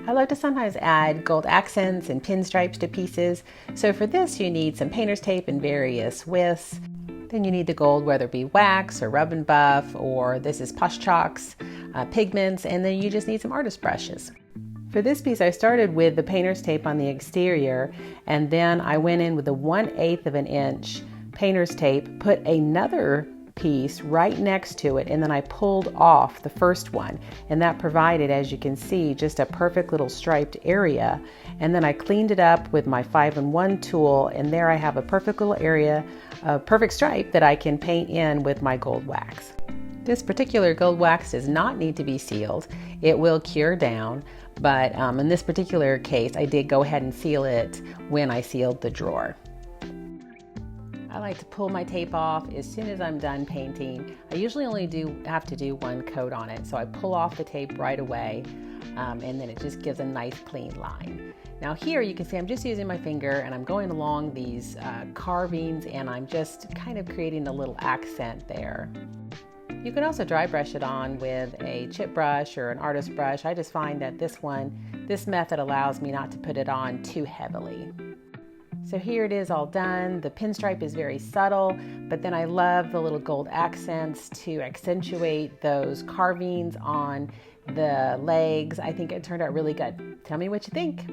I love to sometimes add gold accents and pinstripes to pieces. So for this, you need some painter's tape in various widths. Then you need the gold, whether it be wax or rub and buff, or this is push chalks, pigments, and then you just need some artist brushes. For this piece, I started with the painter's tape on the exterior, and then I went in with a 1/8 of an inch painter's tape, put another piece right next to it, and then I pulled off the first one, and that provided, as you can see, just a perfect little striped area. And then I cleaned it up with my 5-in-1 tool, and there I have a perfect little area, a perfect stripe that I can paint in with my gold wax. This particular gold wax does not need to be sealed. It will cure down, but in this particular case, I did go ahead and seal it when I sealed the drawer. I like to pull my tape off as soon as I'm done painting. I usually only have to do one coat on it, so I pull off the tape right away, and then it just gives a nice clean line. Now here you can see I'm just using my finger and I'm going along these carvings, and I'm just kind of creating a little accent there. You can also dry brush it on with a chip brush or an artist brush. I just find that this method allows me not to put it on too heavily. So here it is all done. The pinstripe is very subtle, but then I love the little gold accents to accentuate those carvings on the legs. I think it turned out really good. Tell me what you think.